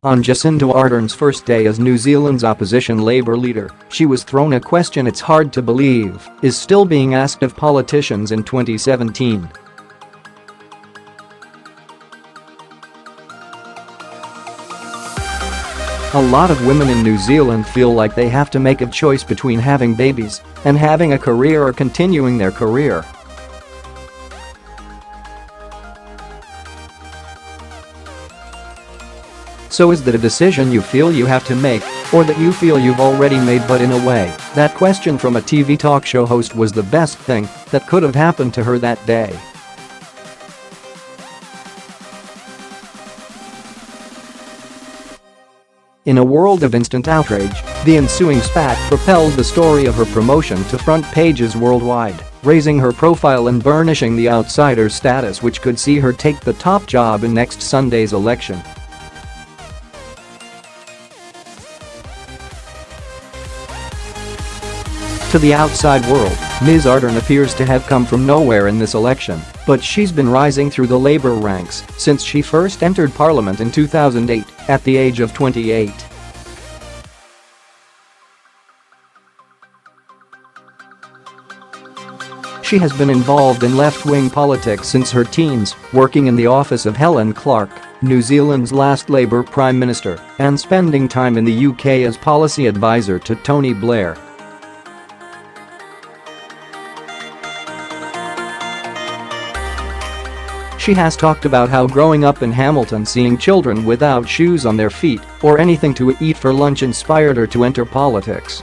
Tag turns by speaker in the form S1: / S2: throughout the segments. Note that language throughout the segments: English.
S1: On Jacinda Ardern's first day as New Zealand's opposition Labour leader, she was thrown a question it's hard to believe is still being asked of politicians in 2017. A lot of women in New Zealand feel like they have to make a choice between having babies and having a career or continuing their career. So is that a decision you feel you have to make, or that you feel you've already made? But in a way, that question from a TV talk show host was the best thing that could have happened to her that day. In a world of instant outrage, the ensuing spat propelled the story of her promotion to front pages worldwide, raising her profile and burnishing the outsider status which could see her take the top job in next Sunday's election. To the outside world, Ms Arden appears to have come from nowhere in this election, but she's been rising through the Labour ranks since she first entered Parliament in 2008 at the age of 28. She has been involved in left-wing politics since her teens, working in the office of Helen Clark, New Zealand's last Labour Prime Minister, and spending time in the UK as policy advisor to Tony Blair. She has talked about how growing up in Hamilton seeing children without shoes on their feet or anything to eat for lunch inspired her to enter politics.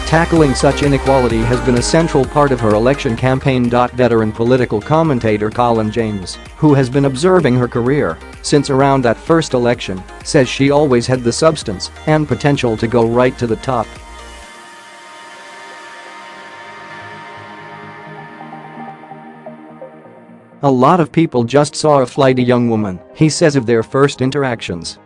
S1: Tackling such inequality has been a central part of her election campaign.Veteran political commentator Colin James, who has been observing her career since around that first election, says she always had the substance and potential to go right to the top. A lot of people just saw a flighty young woman, he says of their first interactions.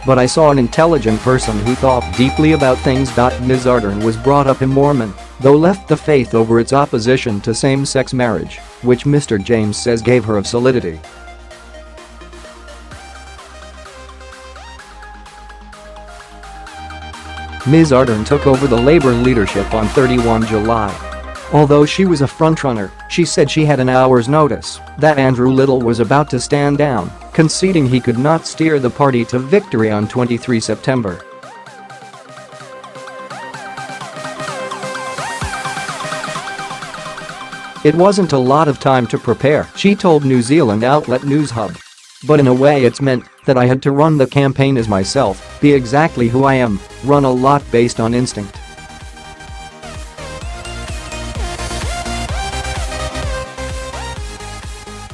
S1: But I saw an intelligent person who thought deeply about things. Ms Arden was brought up in Mormon, though left the faith over its opposition to same-sex marriage, which Mr. James says gave her of solidity. Ms Arden took over the Labour leadership on 31 July. Although she was a frontrunner, she said she had an hour's notice that Andrew Little was about to stand down, conceding he could not steer the party to victory on 23 September. It wasn't a lot of time to prepare, she told New Zealand outlet Newshub. But in a way it's meant that I had to run the campaign as myself, be exactly who I am, run a lot based on instinct.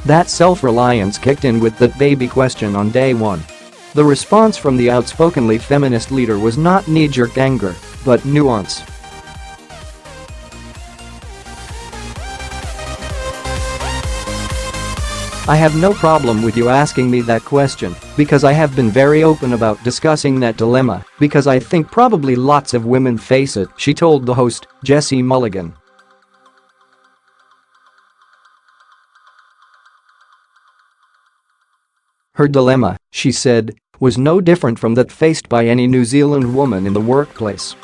S1: That self-reliance kicked in with that baby question on day one. The response from the outspokenly feminist leader was not knee-jerk anger, but nuance. I have no problem with you asking me that question, because I have been very open about discussing that dilemma, because I think probably lots of women face it, she told the host, Jessie Mulligan. Her dilemma, she said, was no different from that faced by any New Zealand woman in the workplace.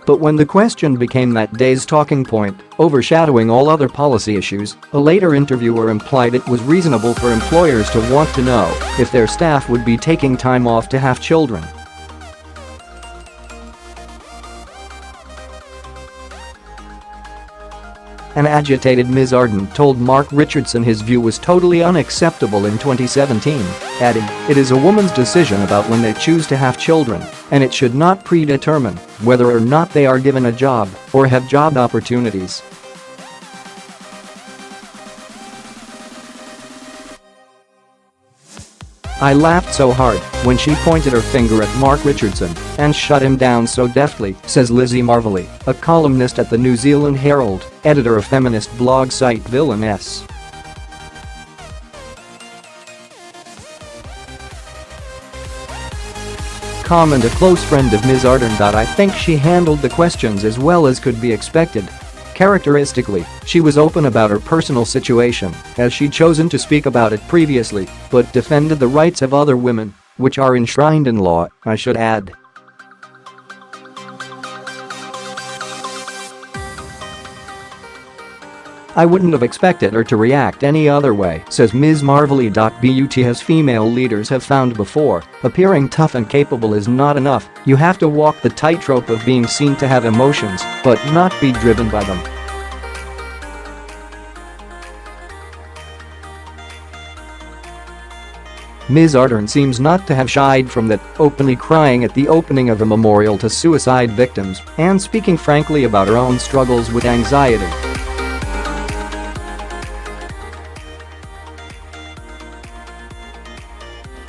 S1: But when the question became that day's talking point, overshadowing all other policy issues, a later interviewer implied it was reasonable for employers to want to know if their staff would be taking time off to have children. An agitated Ms Arden told Mark Richardson his view was totally unacceptable in 2017, adding, "It is a woman's decision about when they choose to have children, and it should not predetermine whether or not they are given a job or have job opportunities." I laughed so hard when she pointed her finger at Mark Richardson and shut him down so deftly, says Lizzie Marvelly, a columnist at the New Zealand Herald, editor of feminist blog site Villain S. comment a close friend of Ms Arden. I think she handled the questions as well as could be expected. Characteristically, she was open about her personal situation, as she'd chosen to speak about it previously, but defended the rights of other women, which are enshrined in law, I should add. I wouldn't have expected her to react any other way, says Ms Marvelly.But. As female leaders have found before, appearing tough and capable is not enough. You have to walk the tightrope of being seen to have emotions, but not be driven by them. Ms Arden seems not to have shied from that, openly crying at the opening of a memorial to suicide victims and speaking frankly about her own struggles with anxiety.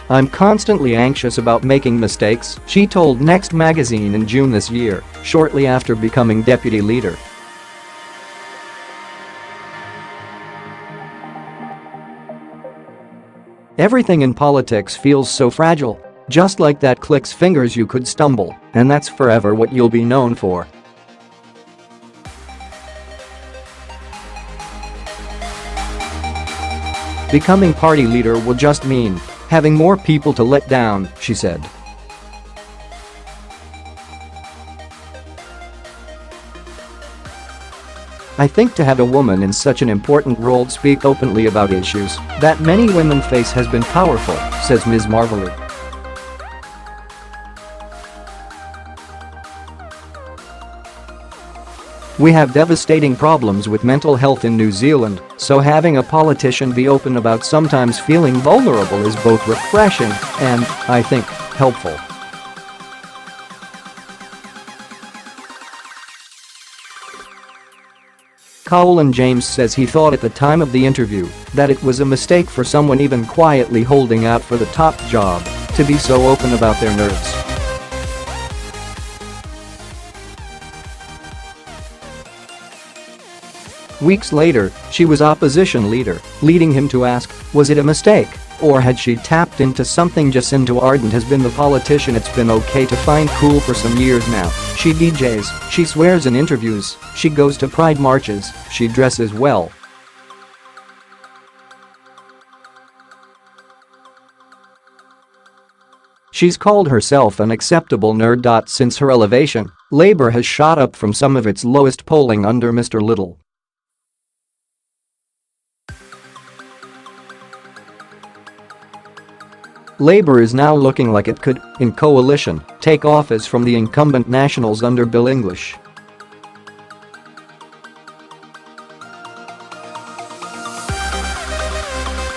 S1: "I'm constantly anxious about making mistakes," she told Next magazine in June this year, shortly after becoming deputy leader. "Everything in politics feels so fragile. Just like that clicks fingers you could stumble, and that's forever what you'll be known for." "Becoming party leader will just mean having more people to let down," she said. "I think to have a woman in such an important role speak openly about issues that many women face has been powerful," says Ms Marvelly. "We have devastating problems with mental health in New Zealand, so having a politician be open about sometimes feeling vulnerable is both refreshing and, I think, helpful." Colin James says he thought at the time of the interview that it was a mistake for someone even quietly holding out for the top job to be so open about their nerves. Weeks later, she was opposition leader, leading him to ask, was it a mistake, or had she tapped into something? Jacinda Ardern has been the politician it's been okay to find cool for some years now. She DJs, she swears in interviews, she goes to pride marches, she dresses well. She's called herself an acceptable nerd. Since her elevation, Labour has shot up from some of its lowest polling under Mr. Little. Labour is now looking like it could, in coalition, take office from the incumbent Nationals under Bill English.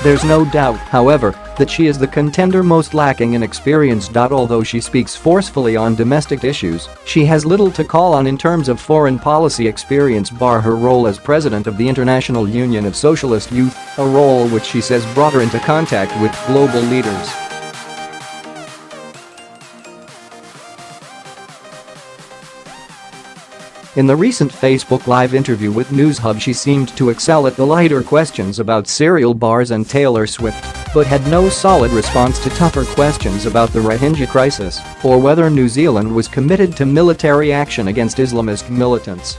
S1: There's no doubt, however, that she is the contender most lacking in experience. Although she speaks forcefully on domestic issues, she has little to call on in terms of foreign policy experience bar her role as president of the International Union of Socialist Youth, a role which she says brought her into contact with global leaders. In the recent Facebook Live interview with Newshub, she seemed to excel at the lighter questions about cereal bars and Taylor Swift, but had no solid response to tougher questions about the Rohingya crisis or whether New Zealand was committed to military action against Islamist militants.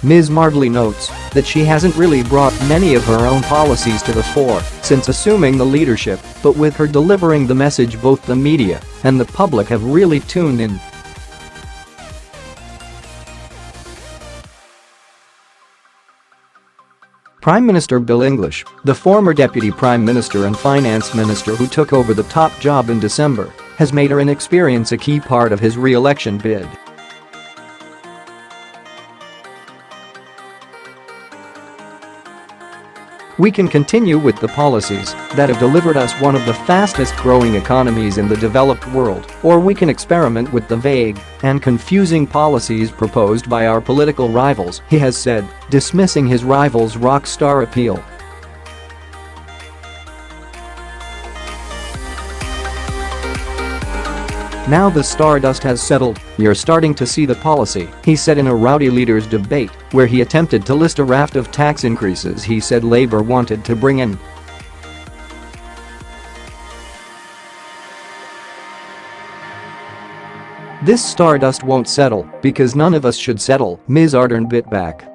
S1: Ms Marvelly notes that she hasn't really brought many of her own policies to the fore since assuming the leadership, but with her delivering the message both the media and the public have really tuned in. Prime Minister Bill English, the former Deputy Prime Minister and Finance Minister who took over the top job in December, has made her inexperience a key part of his re-election bid. We can continue with the policies that have delivered us one of the fastest growing economies in the developed world, or we can experiment with the vague and confusing policies proposed by our political rivals, he has said, dismissing his rivals' rock star appeal. Now the stardust has settled, you're starting to see the policy, he said in a rowdy leaders debate, where he attempted to list a raft of tax increases he said Labour wanted to bring in. This stardust won't settle, because none of us should settle, Ms Arden bit back.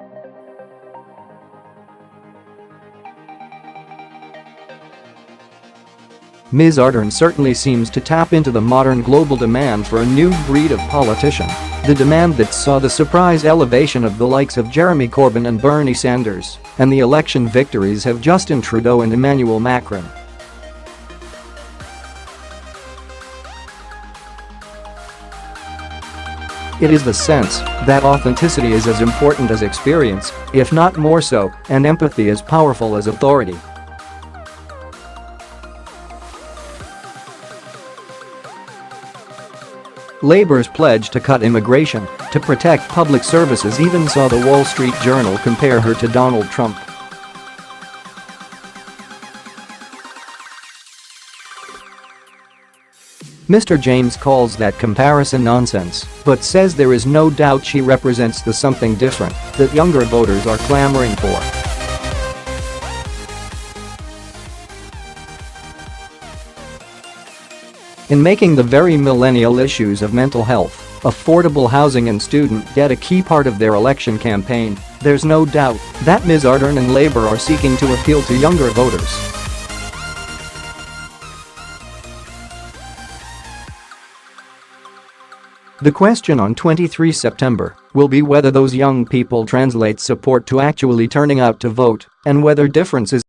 S1: Ms Arden certainly seems to tap into the modern global demand for a new breed of politician. The demand that saw the surprise elevation of the likes of Jeremy Corbyn and Bernie Sanders, and the election victories of Justin Trudeau and Emmanuel Macron. It is the sense that authenticity is as important as experience, if not more so, and empathy as powerful as authority. Labour's pledge to cut immigration, to protect public services even saw the Wall Street Journal compare her to Donald Trump. Mr. James calls that comparison nonsense, but says there is no doubt she represents the something different that younger voters are clamoring for. In making the very millennial issues of mental health, affordable housing and student debt a key part of their election campaign, there's no doubt that Ms Arden and Labour are seeking to appeal to younger voters. The question on 23 September will be whether those young people translate support to actually turning out to vote, and whether differences